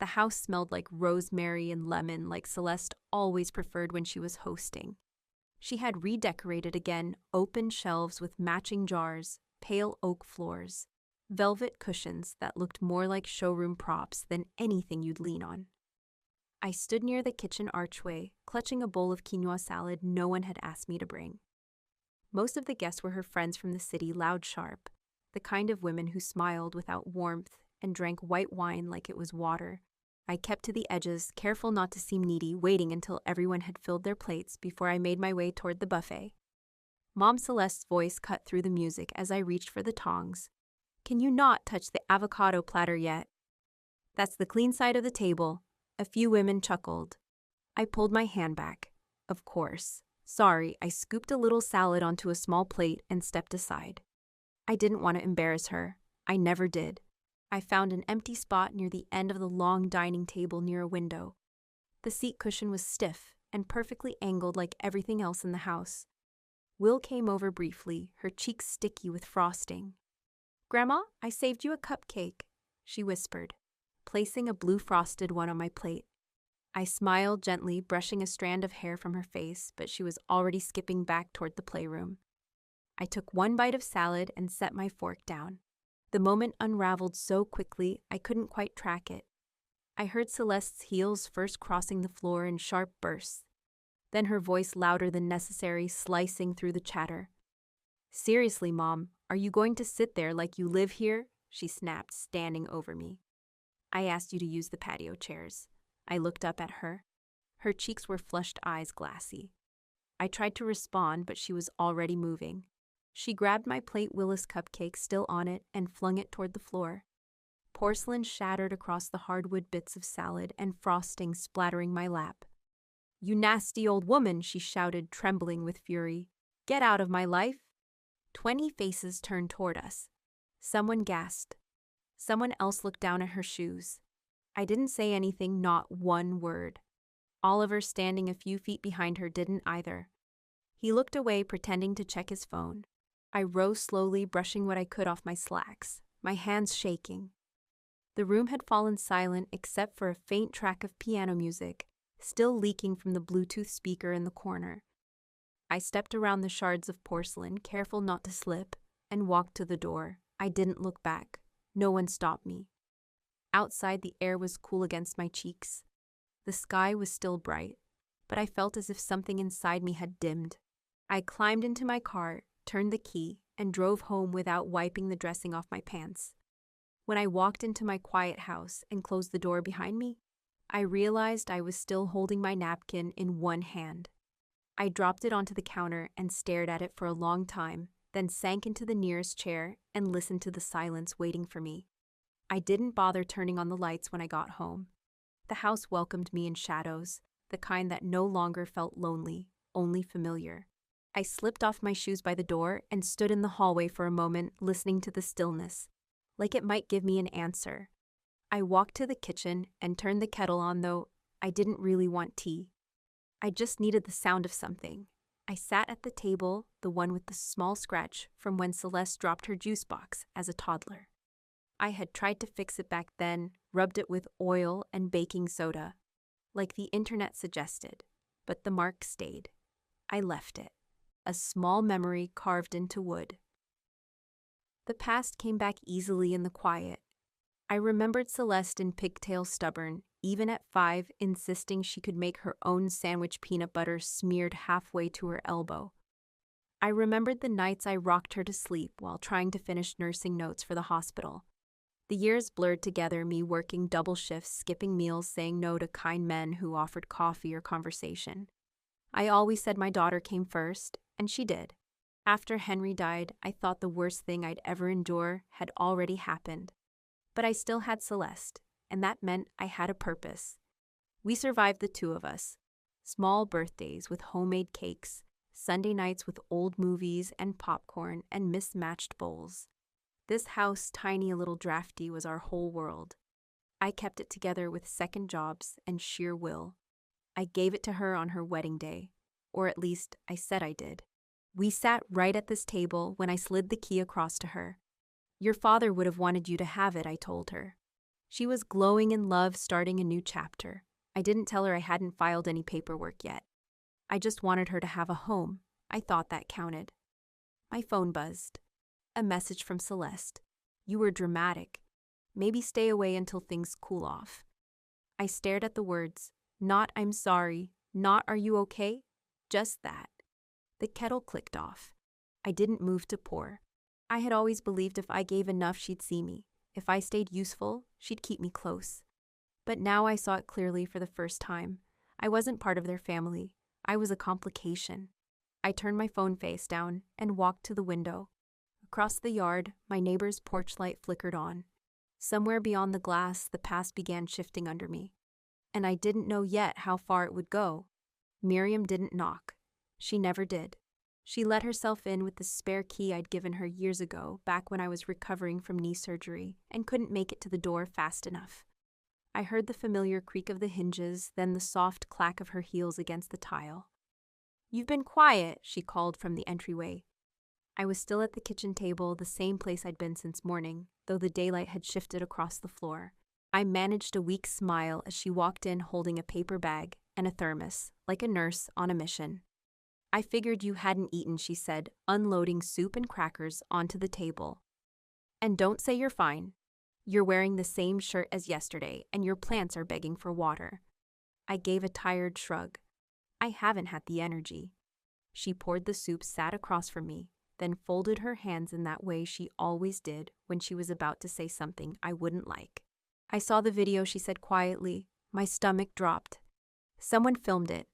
The house smelled like rosemary and lemon, like Celeste always preferred when she was hosting. She had redecorated again, open shelves with matching jars, pale oak floors, velvet cushions that looked more like showroom props than anything you'd lean on. I stood near the kitchen archway, clutching a bowl of quinoa salad no one had asked me to bring. Most of the guests were her friends from the city, loud sharp, the kind of women who smiled without warmth and drank white wine like it was water. I kept to the edges, careful not to seem needy, waiting until everyone had filled their plates before I made my way toward the buffet. Mom Celeste's voice cut through the music as I reached for the tongs. "Can you not touch the avocado platter yet?" "That's the clean side of the table." A few women chuckled. I pulled my hand back. Of course. Sorry, I scooped a little salad onto a small plate and stepped aside. I didn't want to embarrass her. I never did. I found an empty spot near the end of the long dining table near a window. The seat cushion was stiff and perfectly angled like everything else in the house. Will came over briefly, her cheeks sticky with frosting. "Grandma, I saved you a cupcake," she whispered, placing a blue frosted one on my plate. I smiled gently, brushing a strand of hair from her face, but she was already skipping back toward the playroom. I took one bite of salad and set my fork down. The moment unraveled so quickly I couldn't quite track it. I heard Celeste's heels first crossing the floor in sharp bursts, then her voice louder than necessary, slicing through the chatter. "Seriously, Mom, are you going to sit there like you live here?" she snapped, standing over me. "I asked you to use the patio chairs." I looked up at her. Her cheeks were flushed eyes glassy. I tried to respond, but she was already moving. She grabbed my plate Willis cupcake still on it and flung it toward the floor. Porcelain shattered across the hardwood bits of salad and frosting splattering my lap. "You nasty old woman," she shouted, trembling with fury. "Get out of my life." 20 faces turned toward us. Someone gasped. Someone else looked down at her shoes. I didn't say anything, not one word. Oliver, standing a few feet behind her, didn't either. He looked away, pretending to check his phone. I rose slowly, brushing what I could off my slacks, my hands shaking. The room had fallen silent except for a faint track of piano music, still leaking from the Bluetooth speaker in the corner. I stepped around the shards of porcelain, careful not to slip, and walked to the door. I didn't look back. No one stopped me. Outside, the air was cool against my cheeks. The sky was still bright, but I felt as if something inside me had dimmed. I climbed into my car, turned the key, and drove home without wiping the dressing off my pants. When I walked into my quiet house and closed the door behind me, I realized I was still holding my napkin in one hand. I dropped it onto the counter and stared at it for a long time, then sank into the nearest chair and listened to the silence waiting for me. I didn't bother turning on the lights when I got home. The house welcomed me in shadows, the kind that no longer felt lonely, only familiar. I slipped off my shoes by the door and stood in the hallway for a moment, listening to the stillness, like it might give me an answer. I walked to the kitchen and turned the kettle on, though I didn't really want tea. I just needed the sound of something. I sat at the table, the one with the small scratch from when Celeste dropped her juice box as a toddler. I had tried to fix it back then, rubbed it with oil and baking soda, like the internet suggested, but the mark stayed. I left it, a small memory carved into wood. The past came back easily in the quiet. I remembered Celeste in pigtail stubborn, even at 5, insisting she could make her own sandwich peanut butter smeared halfway to her elbow. I remembered the nights I rocked her to sleep while trying to finish nursing notes for the hospital. The years blurred together, me working double shifts, skipping meals, saying no to kind men who offered coffee or conversation. I always said my daughter came first, and she did. After Henry died, I thought the worst thing I'd ever endure had already happened. But I still had Celeste, and that meant I had a purpose. We survived, the two of us. Small birthdays with homemade cakes, Sunday nights with old movies and popcorn and mismatched bowls. This house, tiny a little drafty, was our whole world. I kept it together with second jobs and sheer will. I gave it to her on her wedding day, or at least I said I did. We sat right at this table when I slid the key across to her. "Your father would have wanted you to have it," I told her. She was glowing in love, starting a new chapter. I didn't tell her I hadn't filed any paperwork yet. I just wanted her to have a home. I thought that counted. My phone buzzed. A message from Celeste. You were dramatic. Maybe stay away until things cool off. I stared at the words. Not I'm sorry, not are you okay? Just that. The kettle clicked off. I didn't move to pour. I had always believed if I gave enough, she'd see me. If I stayed useful, she'd keep me close. But now I saw it clearly for the first time. I wasn't part of their family. I was a complication. I turned my phone face down and walked to the window. Across the yard, my neighbor's porch light flickered on. Somewhere beyond the glass, the past began shifting under me. And I didn't know yet how far it would go. Miriam didn't knock. She never did. She let herself in with the spare key I'd given her years ago, back when I was recovering from knee surgery and couldn't make it to the door fast enough. I heard the familiar creak of the hinges, then the soft clack of her heels against the tile. You've been quiet, she called from the entryway. I was still at the kitchen table, the same place I'd been since morning, though the daylight had shifted across the floor. I managed a weak smile as she walked in holding a paper bag and a thermos, like a nurse on a mission. I figured you hadn't eaten, she said, unloading soup and crackers onto the table. And don't say you're fine. You're wearing the same shirt as yesterday, and your plants are begging for water. I gave a tired shrug. I haven't had the energy. She poured the soup, sat across from me, then folded her hands in that way she always did when she was about to say something I wouldn't like. I saw the video, she said quietly. My stomach dropped. Someone filmed it.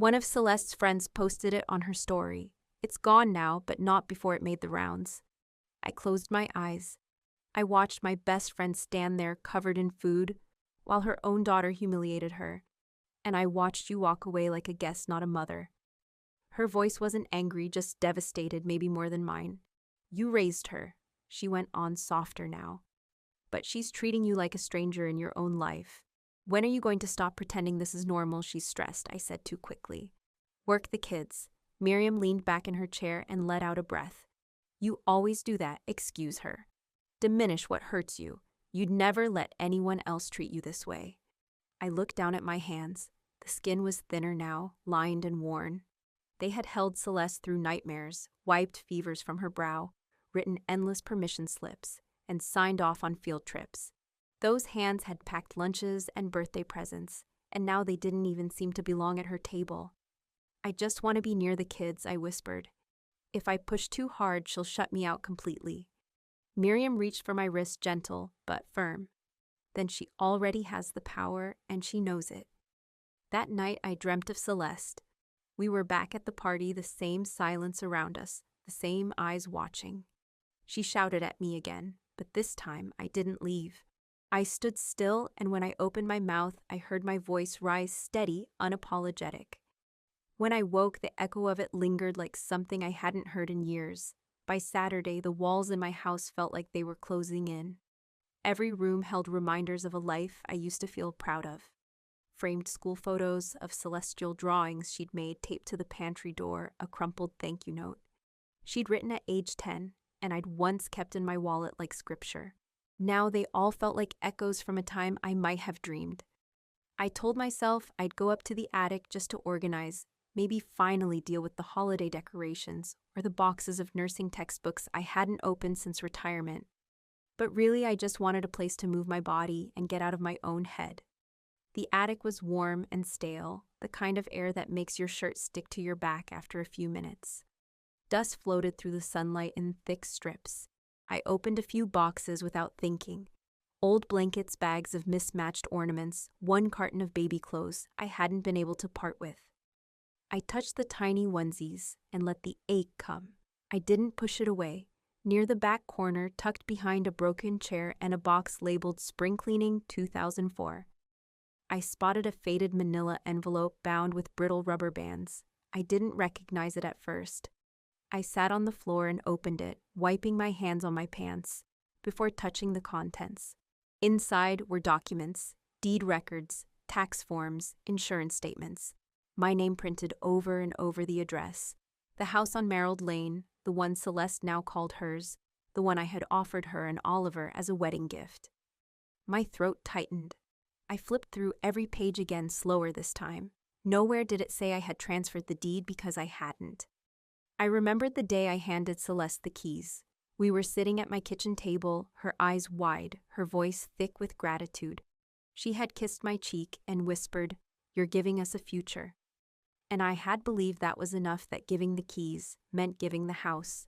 One of Celeste's friends posted it on her story. It's gone now, but not before it made the rounds. I closed my eyes. I watched my best friend stand there covered in food, while her own daughter humiliated her. And I watched you walk away like a guest, not a mother. Her voice wasn't angry, just devastated, maybe more than mine. You raised her, she went on softer now. But she's treating you like a stranger in your own life. When are you going to stop pretending this is normal? She's stressed, I said too quickly. Work the kids. Miriam leaned back in her chair and let out a breath. You always do that, excuse her. Diminish what hurts you. You'd never let anyone else treat you this way. I looked down at my hands. The skin was thinner now, lined and worn. They had held Celeste through nightmares, wiped fevers from her brow, written endless permission slips, and signed off on field trips. Those hands had packed lunches and birthday presents, and now they didn't even seem to belong at her table. I just want to be near the kids, I whispered. If I push too hard, she'll shut me out completely. Miriam reached for my wrist, gentle but firm. Then she already has the power, and she knows it. That night I dreamt of Celeste. We were back at the party, the same silence around us, the same eyes watching. She shouted at me again, but this time I didn't leave. I stood still, and when I opened my mouth, I heard my voice rise steady, unapologetic. When I woke, the echo of it lingered like something I hadn't heard in years. By Saturday, the walls in my house felt like they were closing in. Every room held reminders of a life I used to feel proud of. Framed school photos of celestial drawings she'd made taped to the pantry door, a crumpled thank you note. She'd written at age 10, and I'd once kept in my wallet like scripture. Now they all felt like echoes from a time I might have dreamed. I told myself I'd go up to the attic just to organize, maybe finally deal with the holiday decorations or the boxes of nursing textbooks I hadn't opened since retirement. But really, I just wanted a place to move my body and get out of my own head. The attic was warm and stale, the kind of air that makes your shirt stick to your back after a few minutes. Dust floated through the sunlight in thick strips. I opened a few boxes without thinking. Old blankets, bags of mismatched ornaments, one carton of baby clothes I hadn't been able to part with. I touched the tiny onesies and let the ache come. I didn't push it away. Near the back corner, tucked behind a broken chair and a box labeled Spring Cleaning 2004. I spotted a faded manila envelope bound with brittle rubber bands. I didn't recognize it at first. I sat on the floor and opened it, wiping my hands on my pants, before touching the contents. Inside were documents, deed records, tax forms, insurance statements. My name printed over and over the address. The house on Merrill Lane, the one Celeste now called hers, the one I had offered her and Oliver as a wedding gift. My throat tightened. I flipped through every page again, slower this time. Nowhere did it say I had transferred the deed because I hadn't. I remembered the day I handed Celeste the keys. We were sitting at my kitchen table, her eyes wide, her voice thick with gratitude. She had kissed my cheek and whispered, "You're giving us a future." And I had believed that was enough, that giving the keys meant giving the house.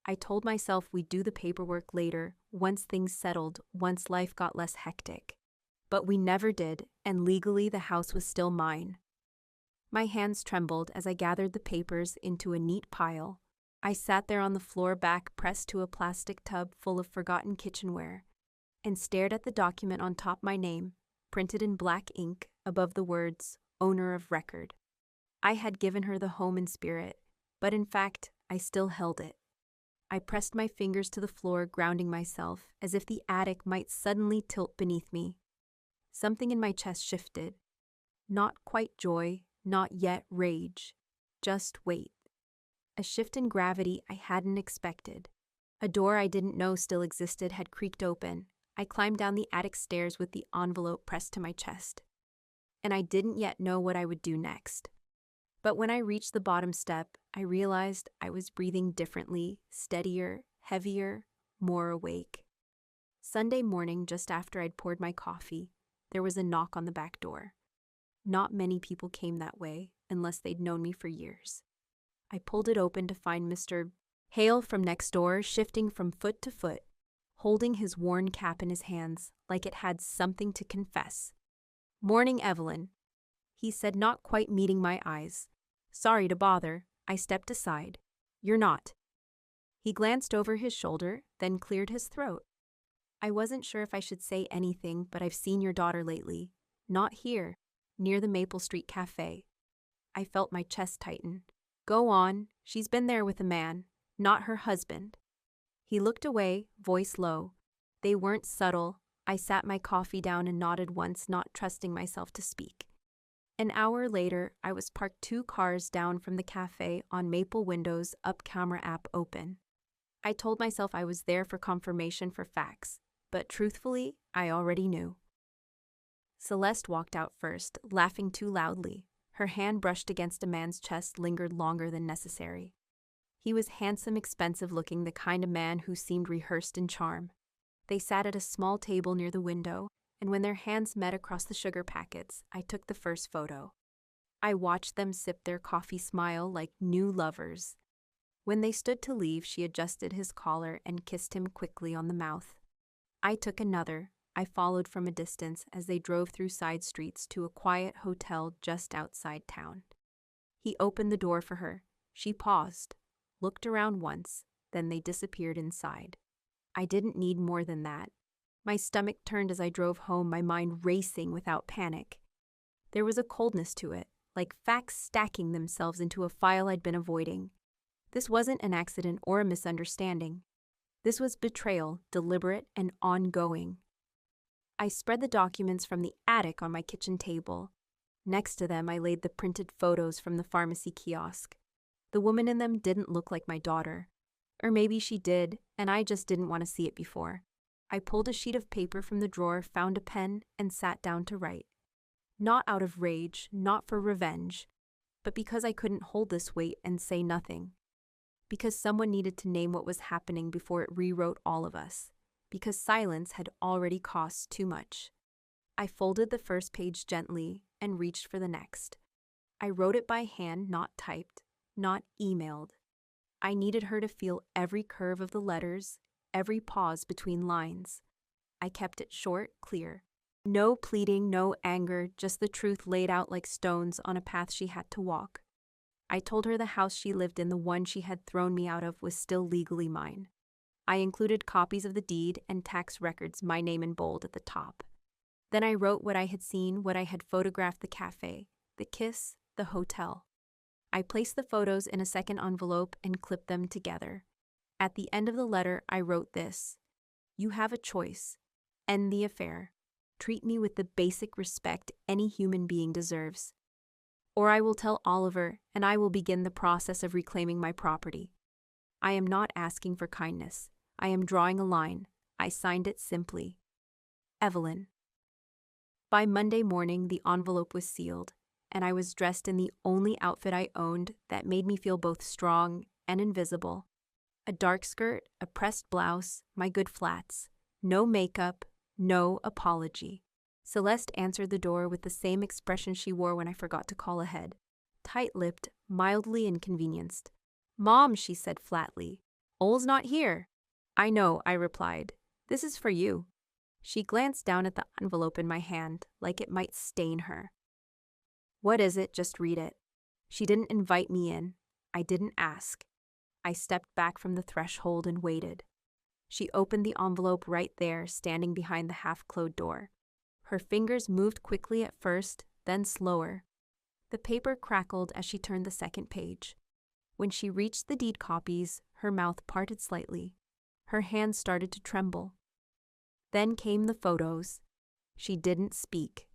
I told myself we'd do the paperwork later, once things settled, once life got less hectic. But we never did, and legally the house was still mine. My hands trembled as I gathered the papers into a neat pile. I sat there on the floor, back pressed to a plastic tub full of forgotten kitchenware, and stared at the document on top, my name, printed in black ink above the words, "Owner of Record." I had given her the home in spirit, but in fact, I still held it. I pressed my fingers to the floor, grounding myself, as if the attic might suddenly tilt beneath me. Something in my chest shifted. Not quite joy, not yet rage, just weight. A shift in gravity I hadn't expected. A door I didn't know still existed had creaked open. I climbed down the attic stairs with the envelope pressed to my chest. And I didn't yet know what I would do next. But when I reached the bottom step, I realized I was breathing differently, steadier, heavier, more awake. Sunday morning, just after I'd poured my coffee, there was a knock on the back door. Not many people came that way, unless they'd known me for years. I pulled it open to find Mr. Hale from next door, shifting from foot to foot, holding his worn cap in his hands like it had something to confess. "Morning, Evelyn," he said, not quite meeting my eyes. "Sorry to bother." I stepped aside. "You're not." He glanced over his shoulder, then cleared his throat. "I wasn't sure if I should say anything, but I've seen your daughter lately. Not here, near the Maple Street Cafe." I felt my chest tighten. "Go on, she's been there with a man, not her husband." He looked away, voice low. They weren't subtle. I sat my coffee down and nodded once, not trusting myself to speak. An hour later, I was parked 2 cars down from the cafe on Maple windows, up camera app open. I told myself I was there for confirmation, for facts, but truthfully, I already knew. Celeste walked out first, laughing too loudly. Her hand brushed against a man's chest, lingered longer than necessary. He was handsome, expensive-looking, the kind of man who seemed rehearsed in charm. They sat at a small table near the window, and when their hands met across the sugar packets, I took the first photo. I watched them sip their coffee, smile like new lovers. When they stood to leave, she adjusted his collar and kissed him quickly on the mouth. I took another. I followed from a distance as they drove through side streets to a quiet hotel just outside town. He opened the door for her. She paused, looked around once, then they disappeared inside. I didn't need more than that. My stomach turned as I drove home, my mind racing without panic. There was a coldness to it, like facts stacking themselves into a file I'd been avoiding. This wasn't an accident or a misunderstanding. This was betrayal, deliberate and ongoing. I spread the documents from the attic on my kitchen table. Next to them, I laid the printed photos from the pharmacy kiosk. The woman in them didn't look like my daughter. Or maybe she did, and I just didn't want to see it before. I pulled a sheet of paper from the drawer, found a pen, and sat down to write. Not out of rage, not for revenge, but because I couldn't hold this weight and say nothing. Because someone needed to name what was happening before it rewrote all of us. Because silence had already cost too much. I folded the first page gently and reached for the next. I wrote it by hand, not typed, not emailed. I needed her to feel every curve of the letters, every pause between lines. I kept it short, clear. No pleading, no anger, just the truth laid out like stones on a path she had to walk. I told her the house she lived in, the one she had thrown me out of, was still legally mine. I included copies of the deed and tax records, my name in bold at the top. Then I wrote what I had seen, what I had photographed: the cafe, the kiss, the hotel. I placed the photos in a second envelope and clipped them together. At the end of the letter, I wrote this: "You have a choice. End the affair. Treat me with the basic respect any human being deserves. Or I will tell Oliver, and I will begin the process of reclaiming my property. I am not asking for kindness. I am drawing a line. I signed it simply. Evelyn. By Monday morning, the envelope was sealed, and I was dressed in the only outfit I owned that made me feel both strong and invisible. A dark skirt, a pressed blouse, my good flats. No makeup, no apology. Celeste answered the door with the same expression she wore when I forgot to call ahead. Tight-lipped, mildly inconvenienced. "Mom," she said flatly, "Ole's not here." "I know," I replied. "This is for you." She glanced down at the envelope in my hand, like it might stain her. "What is it? Just read it." She didn't invite me in. I didn't ask. I stepped back from the threshold and waited. She opened the envelope right there, standing behind the half-closed door. Her fingers moved quickly at first, then slower. The paper crackled as she turned the second page. When she reached the deed copies, her mouth parted slightly. Her hands started to tremble. Then came the photos. She didn't speak.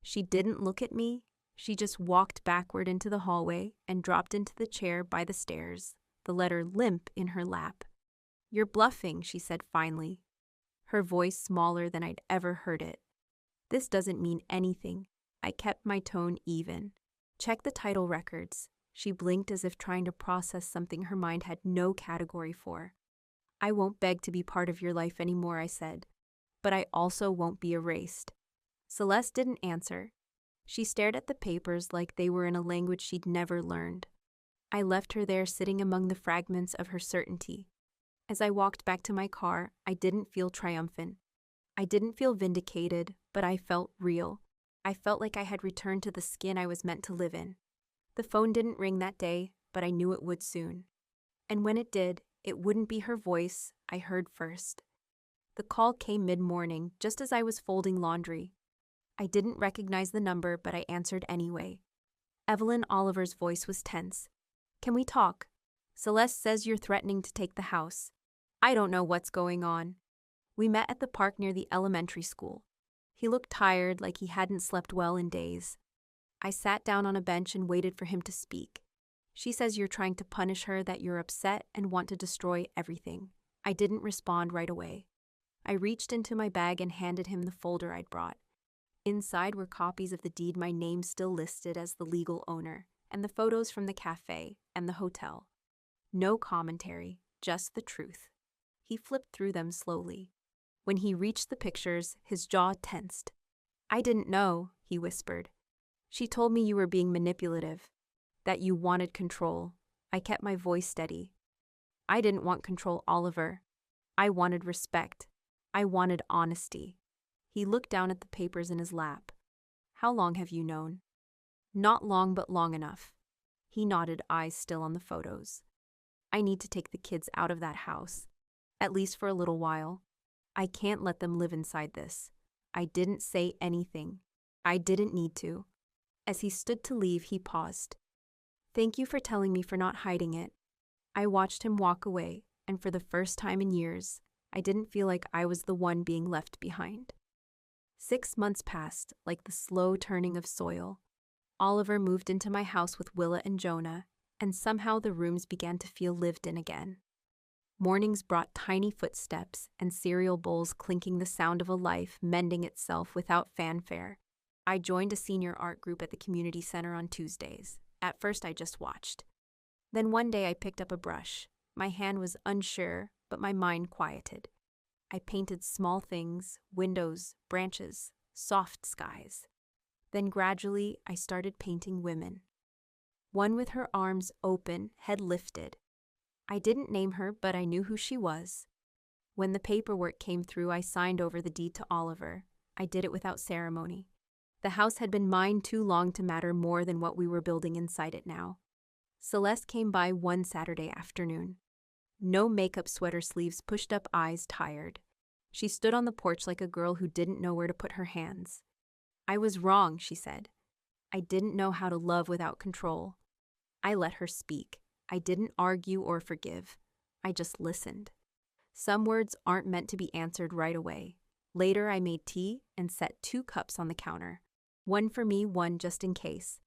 She didn't look at me. She just walked backward into the hallway and dropped into the chair by the stairs, the letter limp in her lap. "You're bluffing," she said finally, her voice smaller than I'd ever heard it. "This doesn't mean anything." I kept my tone even. "Check the title records." She blinked as if trying to process something her mind had no category for. "I won't beg to be part of your life anymore," I said. "But I also won't be erased." Celeste didn't answer. She stared at the papers like they were in a language she'd never learned. I left her there sitting among the fragments of her certainty. As I walked back to my car, I didn't feel triumphant. I didn't feel vindicated, but I felt real. I felt like I had returned to the skin I was meant to live in. The phone didn't ring that day, but I knew it would soon. And when it did, it wouldn't be her voice I heard first. The call came mid-morning, just as I was folding laundry. I didn't recognize the number, but I answered anyway. Evelyn Oliver's voice was tense. "Can we talk? Celeste says you're threatening to take the house. I don't know what's going on." We met at the park near the elementary school. He looked tired, like he hadn't slept well in days. I sat down on a bench and waited for him to speak. "She says you're trying to punish her, that you're upset and want to destroy everything." I didn't respond right away. I reached into my bag and handed him the folder I'd brought. Inside were copies of the deed my name still listed as the legal owner, and the photos from the cafe and the hotel. No commentary, just the truth. He flipped through them slowly. When he reached the pictures, his jaw tensed. "I didn't know," he whispered. "She told me you were being manipulative, that you wanted control." I kept my voice steady. "I didn't want control, Oliver. I wanted respect. I wanted honesty." He looked down at the papers in his lap. "How long have you known?" "Not long, but long enough." He nodded, eyes still on the photos. "I need to take the kids out of that house, at least for a little while. I can't let them live inside this." I didn't say anything. I didn't need to. As he stood to leave, he paused. "Thank you for telling me, for not hiding it." I watched him walk away, and for the first time in years, I didn't feel like I was the one being left behind. 6 months passed, like the slow turning of soil. Oliver moved into my house with Willa and Jonah, and somehow the rooms began to feel lived in again. Mornings brought tiny footsteps and cereal bowls clinking, the sound of a life mending itself without fanfare. I joined a senior art group at the community center on Tuesdays. At first I just watched. Then one day I picked up a brush. My hand was unsure, but my mind quieted. I painted small things, windows, branches, soft skies. Then gradually I started painting women. One with her arms open, head lifted. I didn't name her, but I knew who she was. When the paperwork came through, I signed over the deed to Oliver. I did it without ceremony. The house had been mine too long to matter more than what we were building inside it now. Celeste came by one Saturday afternoon. No makeup, sweater sleeves, pushed up eyes, tired. She stood on the porch like a girl who didn't know where to put her hands. "I was wrong," she said. "I didn't know how to love without control." I let her speak. I didn't argue or forgive. I just listened. Some words aren't meant to be answered right away. Later, I made tea and set 2 cups on the counter. One for me, one just in case.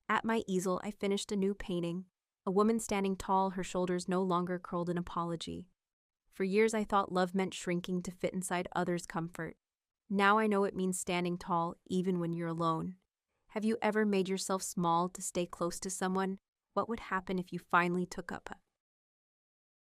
At my easel, I finished a new painting. A woman standing tall, her shoulders no longer curled in apology. For years, I thought love meant shrinking to fit inside others' comfort. Now I know it means standing tall even when you're alone. Have you ever made yourself small to stay close to someone? What would happen if you finally took up